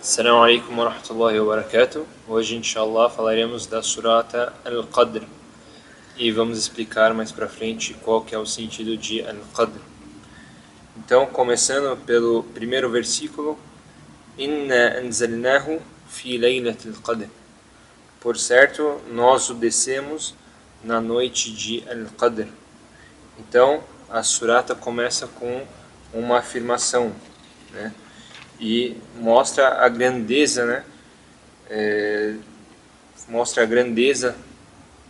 Assalamu alaikum wa rahmatullahi wa barakatuh. Hoje, inshallah, falaremos da Surata Al-Qadr e vamos explicar mais para frente qual que é o sentido de Al-Qadr. Então, começando pelo primeiro versículo: Inna anzalnahu fi laylatil qadr. Por certo, nós o descemos na noite de Al-Qadr. Então, a surata começa com uma afirmação, né? E mostra a grandeza, né? Mostra a grandeza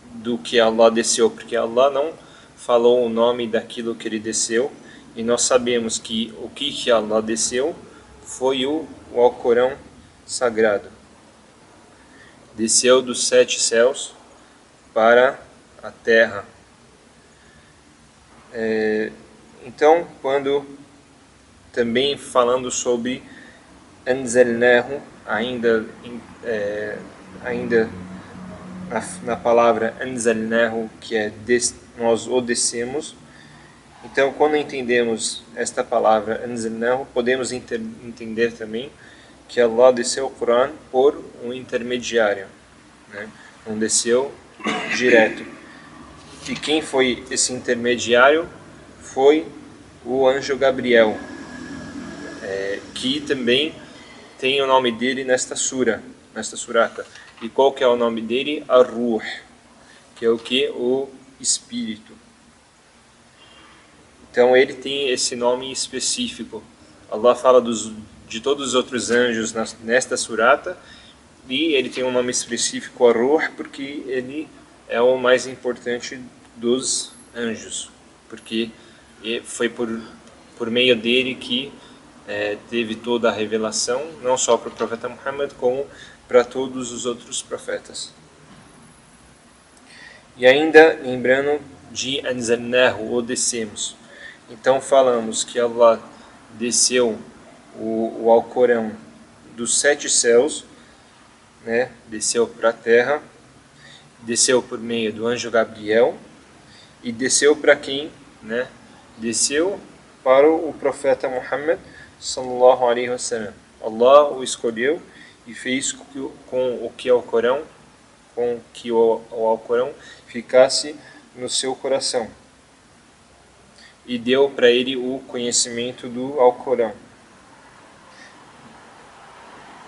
do que Allah desceu, porque Allah não falou o nome daquilo que ele desceu, e nós sabemos que o que Allah desceu foi o Alcorão sagrado. Desceu dos 7 céus para a terra. Então, quando também falando sobre anzalnahu, ainda na palavra anzalnahu, que é nós o descemos. Então, quando entendemos esta palavra anzalnahu, podemos entender também que Allah desceu o Corão por um intermediário, né? Não desceu direto. E quem foi esse intermediário? Foi o anjo Gabriel, que também tem o nome dele nesta surata. E qual que é o nome dele? Ar-Ruh, que é o que? O Espírito. Então ele tem esse nome específico. Allah fala de todos os outros anjos nesta surata, e ele tem um nome específico, Ar-Ruh, porque ele é o mais importante dos anjos, porque foi por meio dele que teve toda a revelação, não só para o profeta Muhammad, como para todos os outros profetas. E ainda lembrando de anzalnahu, o descemos. Então falamos que Allah desceu o Alcorão dos 7 céus, né? Desceu para a terra, desceu por meio do anjo Gabriel, e desceu para quem? Né? Desceu para o profeta Muhammad sallallahu alaihi wasallam. Allah o escolheu e fez com que o Alcorão ficasse no seu coração, e deu para ele o conhecimento do Alcorão.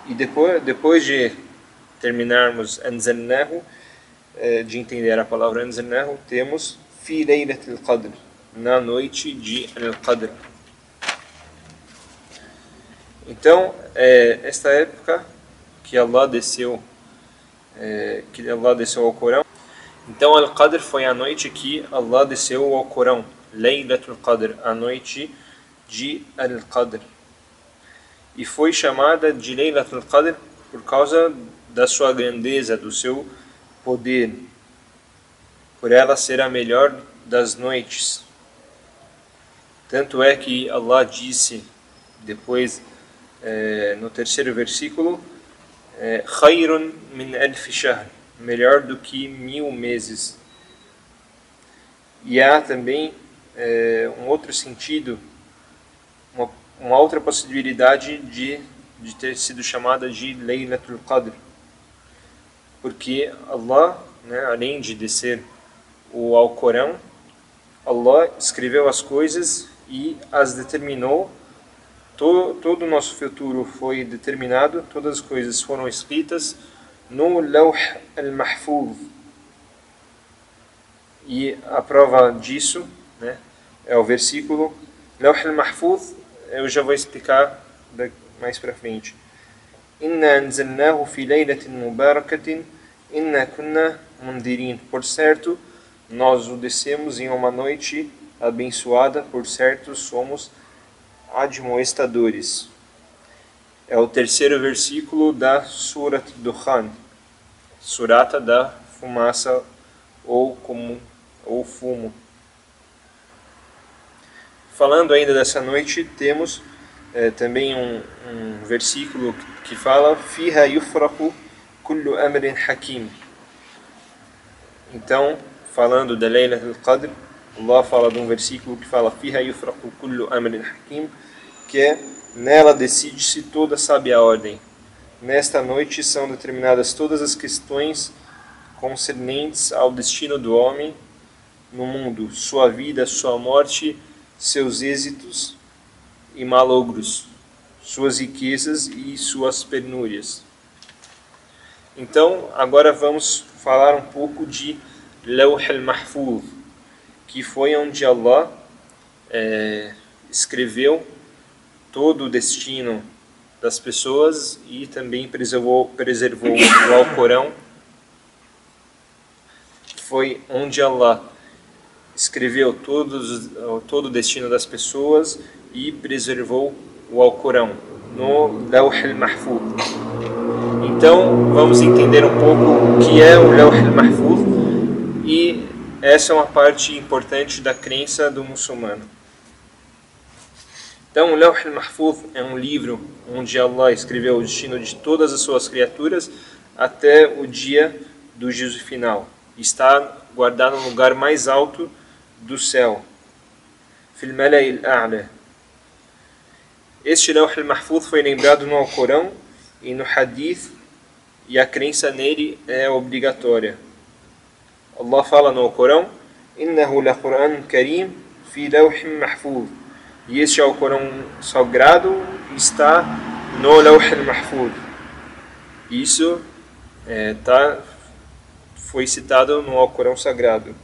E depois de terminarmos anzalnahu, de entender a palavra anzalnahu, temos fi laylatil qadr, na noite de Al-Qadr. Então, esta época que Allah desceu ao Corão. Então, Al-Qadr foi a noite que Allah desceu ao Corão. Laylatul Qadr, a noite de Al-Qadr. E foi chamada de Laylatul Qadr por causa da sua grandeza, do seu poder, por ela ser a melhor das noites. Tanto é que Allah disse depois, no terceiro versículo, Khayrun min alf shahr, melhor do que 1000 meses. E há também um outro sentido, uma outra possibilidade de ter sido chamada de Laylatul Qadr, porque Allah, né, além de descer o Alcorão, Allah escreveu as coisas e as determinou. Todo o nosso futuro foi determinado, todas as coisas foram escritas no Lawh al-Mahfuz. E a prova disso, né, é o versículo Lawh al-Mahfuz. Eu já vou explicar mais para frente. Inna anzalnahu fi laylatin mubarakatin inna kunna mundirin. Por certo, nós o descemos em uma noite abençoada, por certo, somos admoestadores. É o terceiro versículo da Surat Dukhan, surata da fumaça ou fumo. Falando ainda dessa noite, temos também um versículo que fala Fiha yufraqu kullu amrin hakim. Então, falando da Laylatul Qadr, Allah fala de um versículo que fala Fiha yufraqu kullu amrin hakim, que é nela decide-se toda sábia ordem. Nesta noite são determinadas todas as questões concernentes ao destino do homem no mundo, sua vida, sua morte, seus êxitos e malogros, suas riquezas e suas penúrias. Então, agora vamos falar um pouco de Lawh al-Mahfuz, que foi onde Allah escreveu todo o destino das pessoas e também preservou o Alcorão. Foi onde Allah escreveu todo o destino das pessoas e preservou o Alcorão no Lawh al-Mahfuz. Então, vamos entender um pouco o que é o Lawh al-Mahfuz, e essa é uma parte importante da crença do muçulmano. Então, o Lawh al-Mahfuz é um livro onde Allah escreveu o destino de todas as suas criaturas até o dia do juízo final. Está guardado no lugar mais alto do céu. Fil Mala'i al-A'la. Este Lawh al-Mahfuz foi lembrado no Alcorão e no Hadith, e a crença nele é obrigatória. Allah fala no Alcorão: Innahu la Qur'an Karim fi Lawh Mahfuz. E este Alcorão sagrado está no Lawh al-Mahfuz. Isso foi citado no Alcorão sagrado.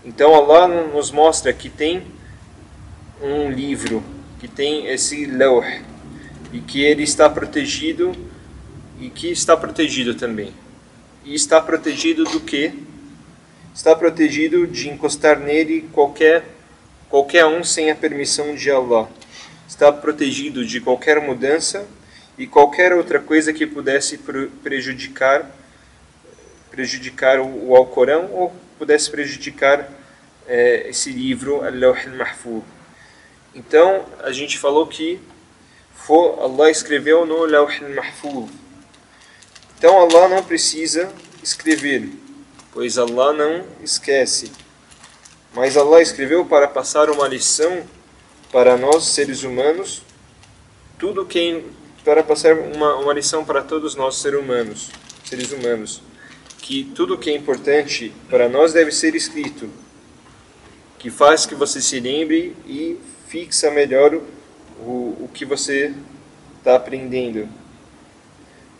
Então Allah nos mostra que tem um livro, que tem esse Lawh, e que ele está protegido, e que está protegido também. E está protegido do quê? Está protegido de encostar nele qualquer um sem a permissão de Allah. Está protegido de qualquer mudança e qualquer outra coisa que pudesse prejudicar o Alcorão, ou pudesse prejudicar esse livro, Al-Lawh al-Mahfuz. Então, a gente falou que Allah escreveu no Lawh al-Mahfuz. Então, Allah não precisa escrever, pois Allah não esquece. Mas Allah escreveu para passar uma lição para nós, seres humanos, para passar uma lição para todos nós, seres humanos, que tudo que é importante para nós deve ser escrito, que faz que você se lembre e fixa melhor o que você está aprendendo.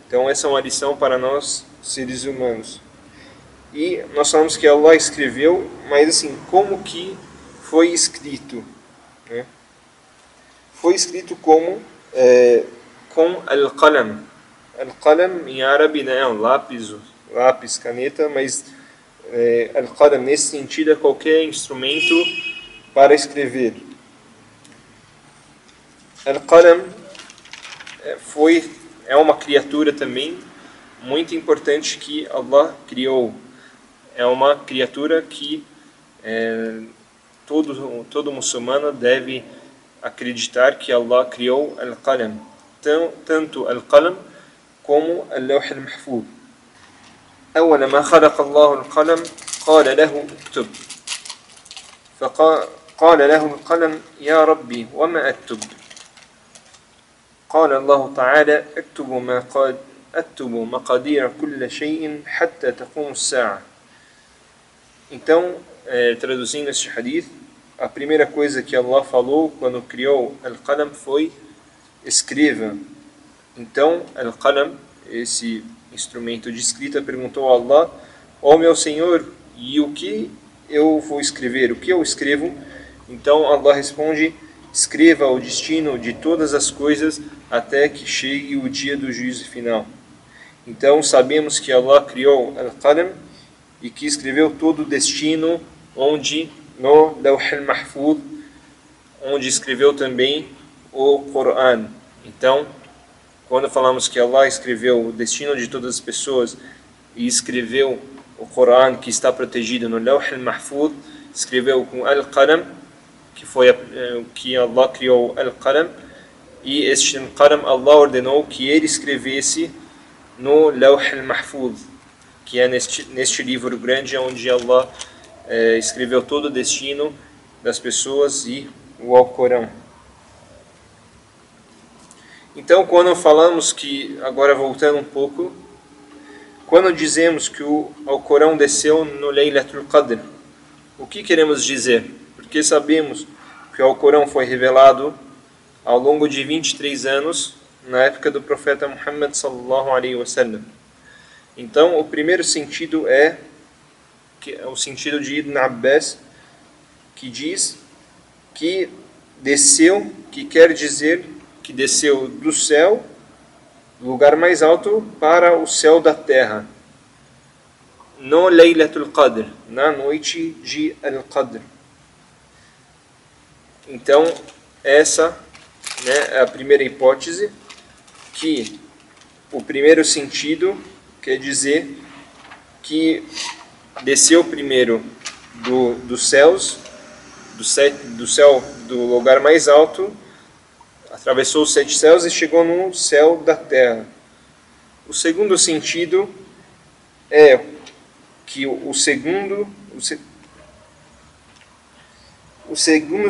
Então essa é uma lição para nós, seres humanos. E nós falamos que Allah escreveu, mas assim, como que foi escrito? Né? Foi escrito com al-qalam. Al-qalam em árabe, né, é um lápis, caneta, mas al-qalam nesse sentido é qualquer instrumento para escrever. Al-qalam é uma criatura também muito importante que Allah criou. É uma criatura que todo muçulmano deve acreditar que Allah criou Al-Qalam. Tanto Al-Qalam como Al-Lawh al-Mahfuz. أول ما خلق الله القلم قال له اكتب فقال له القلم يا ربي وما أكتب قال الله تعالى أكتب مقادير كل شيء حتى تقوم الساعة. Então, traduzindo este hadith, a primeira coisa que Allah falou quando criou Al-Qalam foi: escreva. Então, Al-Qalam, esse instrumento de escrita, perguntou a Allah: ó meu Senhor, e o que eu vou escrever? O que eu escrevo? Então Allah responde: escreva o destino de todas as coisas até que chegue o dia do juízo final. Então sabemos que Allah criou Al-Qalam e que escreveu todo o destino no Lawh al-Mahfuz, onde escreveu também o Coran. Então, quando falamos que Allah escreveu o destino de todas as pessoas e escreveu o Coran, que está protegido no Lawh al-Mahfuz, escreveu com Al-Qalam, que Allah criou Al-Qalam, e este Qalam Allah ordenou que ele escrevesse no Lawh al-Mahfuz, que é neste livro grande onde Allah escreveu todo o destino das pessoas e o Alcorão. Então, quando falamos que, agora voltando um pouco, quando dizemos que o Alcorão desceu no Laylatul Qadr, o que queremos dizer? Porque sabemos que o Alcorão foi revelado ao longo de 23 anos, na época do profeta Muhammad sallallahu alaihi wasallam. Então, o primeiro sentido é o sentido de Ibn Abbas, que diz que desceu, que quer dizer que desceu do céu, do lugar mais alto, para o céu da terra, no Laylatul Qadr, na noite de Al-Qadr. Então, essa, né, é a primeira hipótese, que o primeiro sentido quer dizer que desceu primeiro dos céus, do céu do lugar mais alto, atravessou os 7 céus e chegou no céu da terra. O segundo sentido é que o segundo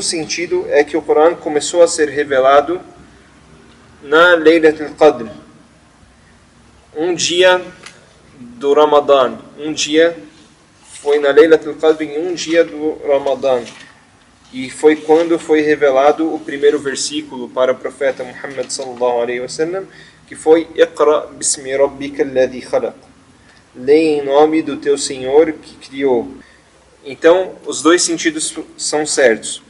sentido é que o Corão começou a ser revelado na Laylatul Qadr, um dia do Ramadã, foi na Laylatul Qadr em um dia do Ramadã, e foi quando foi revelado o primeiro versículo para o profeta Muhammad sallallahu alaihi wasallam, que foi Iqra bismi rabbika alladhi khalaq, leia em nome do teu Senhor que criou. Então, os dois sentidos são certos,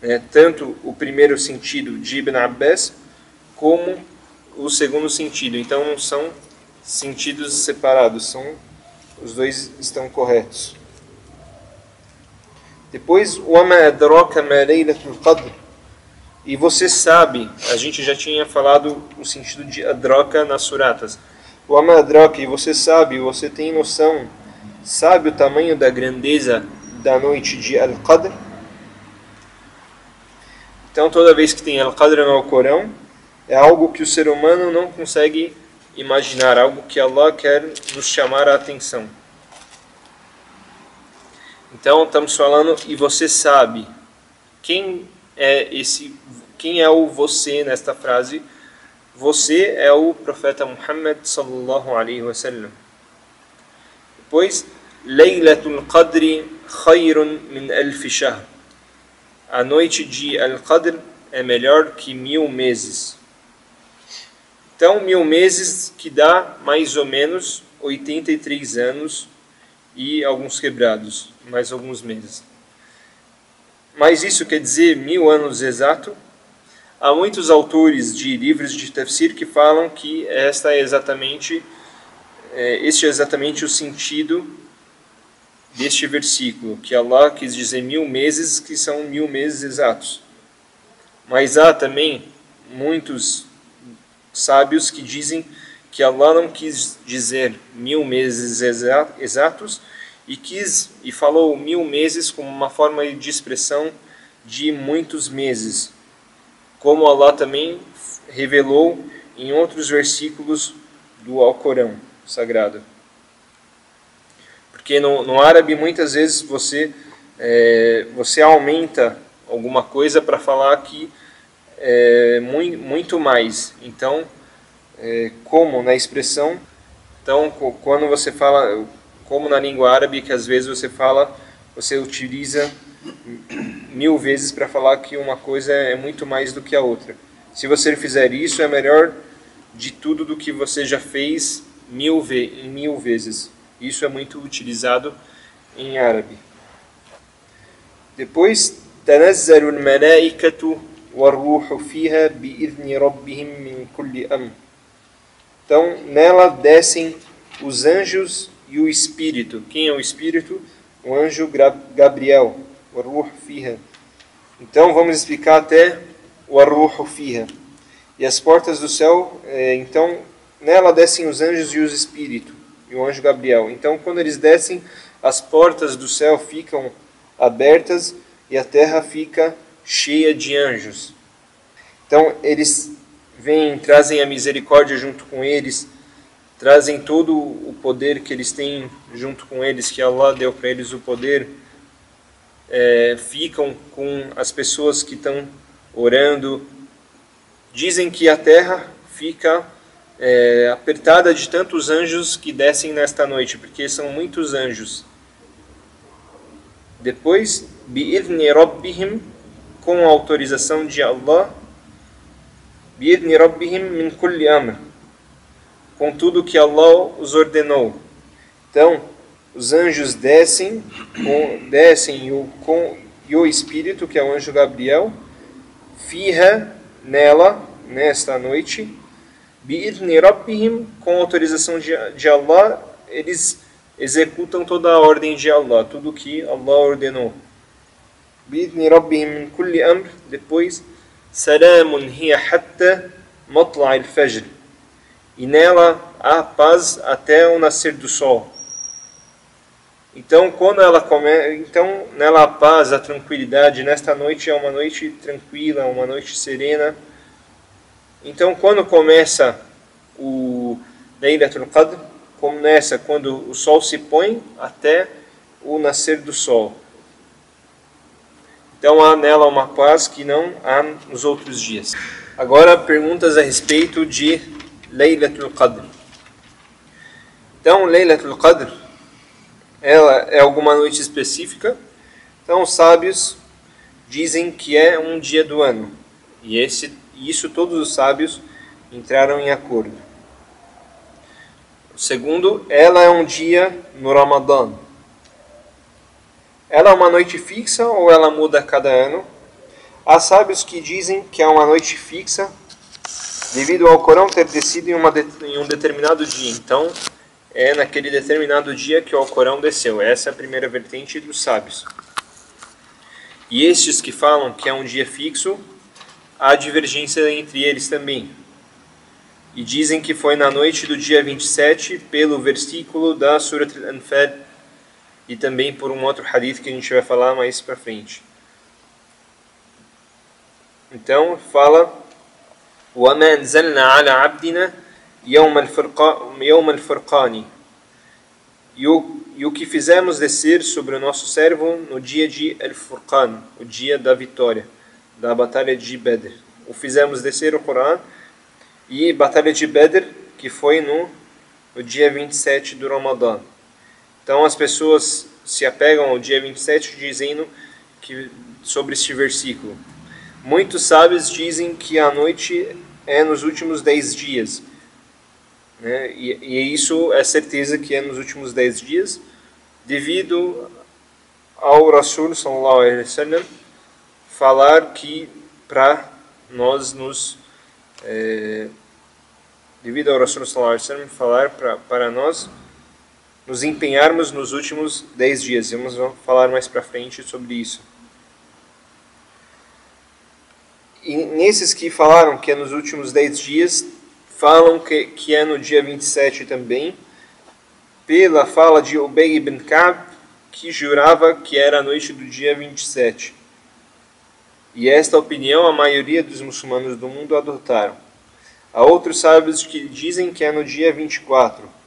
né? Tanto o primeiro sentido de Ibn Abbas como o segundo sentido. Então, não são sentidos separados, os dois estão corretos. Depois, وَمَا أَدْرَاكَ مَا لَيْلَةُ الْقَدْرِ. E você sabe, a gente já tinha falado o sentido de adraka nas suratas. وَمَا أَدْرَاكَ, e você sabe, você tem noção, sabe o tamanho da grandeza da noite de Al-Qadr? Então, toda vez que tem Al-Qadr no Alcorão, é algo que o ser humano não consegue imaginar, algo que Allah quer nos chamar a atenção. Então, estamos falando, e você sabe, quem é o você nesta frase? Você é o profeta Muhammad sallallahu alaihi wasallam. Depois, Laylatul Qadri khayrun min alf shahr. A noite de Al-Qadr é melhor que 1000 meses. Então, 1000 meses que dá mais ou menos 83 anos e alguns quebrados, mais alguns meses. Mas isso quer dizer 1000 anos exato? Há muitos autores de livros de tafsir que falam que este é exatamente o sentido deste versículo, que Allah quis dizer 1000 meses, que são 1000 meses exatos. Mas há também muitos sábios que dizem que Allah não quis dizer 1000 meses exatos e falou 1000 meses como uma forma de expressão de muitos meses, como Allah também revelou em outros versículos do Alcorão Sagrado. Porque no árabe muitas vezes você aumenta alguma coisa para falar que muito mais. Então, como na expressão, então quando você fala, como na língua árabe, que às vezes você utiliza 1000 vezes para falar que uma coisa é muito mais do que a outra. Se você fizer isso, é melhor de tudo do que você já fez 1000 vezes. Isso é muito utilizado em árabe. Depois, تَنَزَّلُ الْمَلَائِكَةُ وَالرُّوحُ فِيهَا بِإِذْنِ رَبِّهِمْ مِنْ كُلِّ أَمْرٍ. Então, nela descem os anjos e o Espírito. Quem é o Espírito? O anjo Gabriel. وَالرُّوحُ فِيهَا. Então, vamos explicar até وَالرُّوحُ فِيهَا. E as portas do céu, então, nela descem os anjos e os Espíritos. E o anjo Gabriel. Então, quando eles descem, as portas do céu ficam abertas e a terra fica cheia de anjos. Então, eles vêm, trazem a misericórdia junto com eles, trazem todo o poder que eles têm junto com eles, que Allah deu para eles o poder, ficam com as pessoas que estão orando, Dizem que a terra fica apertada de tantos anjos que descem nesta noite, porque são muitos anjos. Depois, bi'idhni rabbihim, com a autorização de Allah, bi'idhni rabbihim min kulli amr, com tudo que Allah os ordenou. Então, os anjos descem e o Espírito, que é o anjo Gabriel, fiha, nela, nesta noite, bi'idhni rabbihim, com a autorização de Allah, eles executam toda a ordem de Allah, tudo que Allah ordenou. Bi'idhni rabbihim min kulli amr, depois, salamun hiya hatta matla'il fajr, e nela há paz até o nascer do sol. Então, nela há paz, a tranquilidade. Nesta noite é uma noite tranquila, uma noite serena. Então, quando começa o Laylatul Qadr, começa quando o sol se põe até o nascer do sol. Então, há nela uma paz que não há nos outros dias. Agora, perguntas a respeito de Laylatul Qadr. Então, Laylatul Qadr, ela é alguma noite específica. Então, os sábios dizem que é um dia do ano. E isso todos os sábios entraram em acordo. Segundo, ela é um dia no Ramadã. Ela é uma noite fixa ou ela muda a cada ano? Há sábios que dizem que é uma noite fixa devido ao Corão ter descido em um determinado dia. Então, é naquele determinado dia que o Alcorão desceu. Essa é a primeira vertente dos sábios. E estes que falam que é um dia fixo, há divergência entre eles também. E dizem que foi na noite do dia 27, pelo versículo da Surat Al-Anfal, e também por um outro hadith que a gente vai falar mais para frente. Então, fala: وَمَا أَنزَلْنَا عَلَى عَبْدِنَا يَوْمَ الْفُرْقَانِ, e o que fizemos descer sobre o nosso servo no dia de Al-Furqan, o dia da vitória, da batalha de Badr. O fizemos descer o Corão e batalha de Badr, que foi no dia 27 do Ramadã. Então as pessoas se apegam ao dia 27 dizendo sobre este versículo. Muitos sábios dizem que a noite é nos últimos 10 dias. Né? E isso é certeza que é nos últimos 10 dias, devido ao Rasul sallallahu alaihi wasallam falar que para nós devido ao Rasul sallallahu alaihi wasallam falar para nós nos empenharmos nos últimos 10 dias. Vamos falar mais para frente sobre isso. E nesses que falaram que é nos últimos 10 dias, falam que é no dia 27 também, pela fala de Ubay ibn Ka'b, que jurava que era a noite do dia 27. E esta opinião a maioria dos muçulmanos do mundo adotaram. Há outros sábios que dizem que é no dia 24.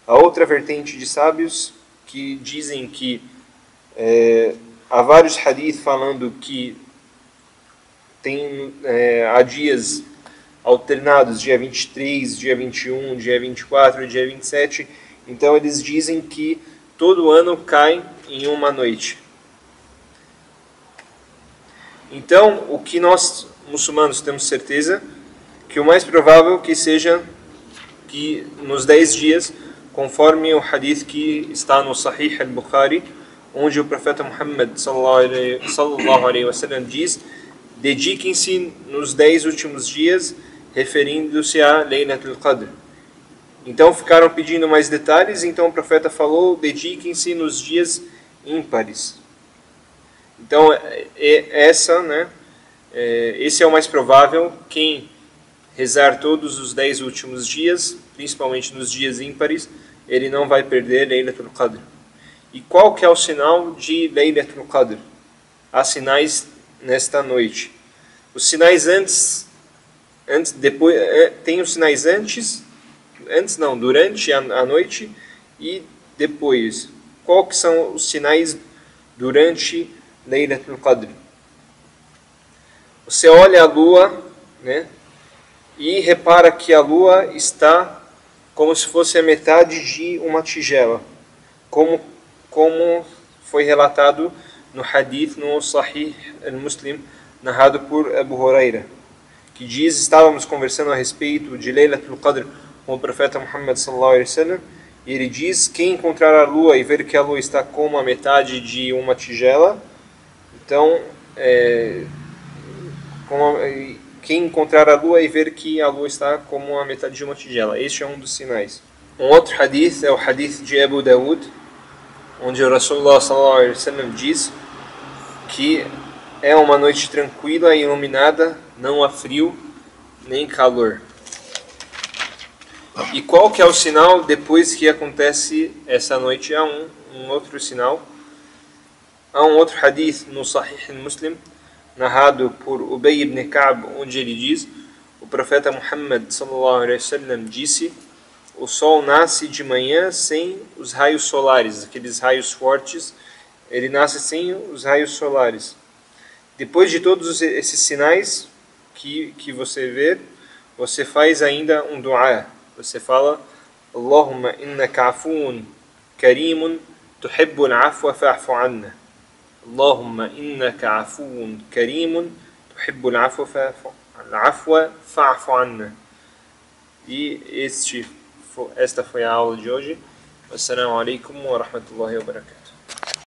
Há outra vertente de sábios que dizem que há vários hadith falando que há dias alternados, dia 23, dia 21, dia 24, dia 27. Então eles dizem que todo ano cai em uma noite. Então, o que nós muçulmanos temos certeza, que o mais provável que seja que nos 10 dias, conforme o hadith que está no Sahih al-Bukhari, onde o profeta Muhammad sallallahu alaihi wasallam diz: dediquem-se nos 10 últimos dias, referindo-se a Laylatul Qadr. Então ficaram pedindo mais detalhes, então o profeta falou: dediquem-se nos dias ímpares. Então esse é o mais provável. Quem rezar todos os 10 últimos dias, principalmente nos dias ímpares, ele não vai perder Laylatul Qadr. E qual que é o sinal de Laylatul Qadr? Há sinais nesta noite. Os sinais tem os sinais durante a noite e depois. Qual que são os sinais durante Laylatul Qadr? Você olha a lua, né? E repara que a lua está como se fosse a metade de uma tigela, como foi relatado no hadith no Sahih al-Muslim, narrado por Abu Huraira, que diz: estávamos conversando a respeito de Laylatul Qadr com o profeta Muhammad sallallahu alaihi wasallam, e ele diz: quem encontrar a lua e ver que a lua está como a metade de uma tigela, então quem encontrar a lua e ver que a lua está como a metade de uma tigela. Este é um dos sinais. Um outro hadith é o hadith de Abu Dawud, onde o Rasulullah sallallahu alaihi wasallam diz que é uma noite tranquila e iluminada, não há frio nem calor. E qual que é o sinal depois que acontece essa noite? Há um outro sinal. Há um outro hadith no Sahih al-Muslim, narrado por Ubay ibn Ka'b, onde ele diz: o profeta Muhammad sallallahu alaihi wasallam disse: o sol nasce de manhã sem os raios solares, aqueles raios fortes, ele nasce sem os raios solares. Depois de todos esses sinais que você vê, você faz ainda um dua. Você fala: Allahumma innaka afuun karimun tuhibbul afwa fa'fu anna. Allahumma innaka afuun karimun tuhibbul afwa fa'fu anna. E esta foi a aula de hoje. Assalamu alaikum wa rahmatullahi wa barakatuh.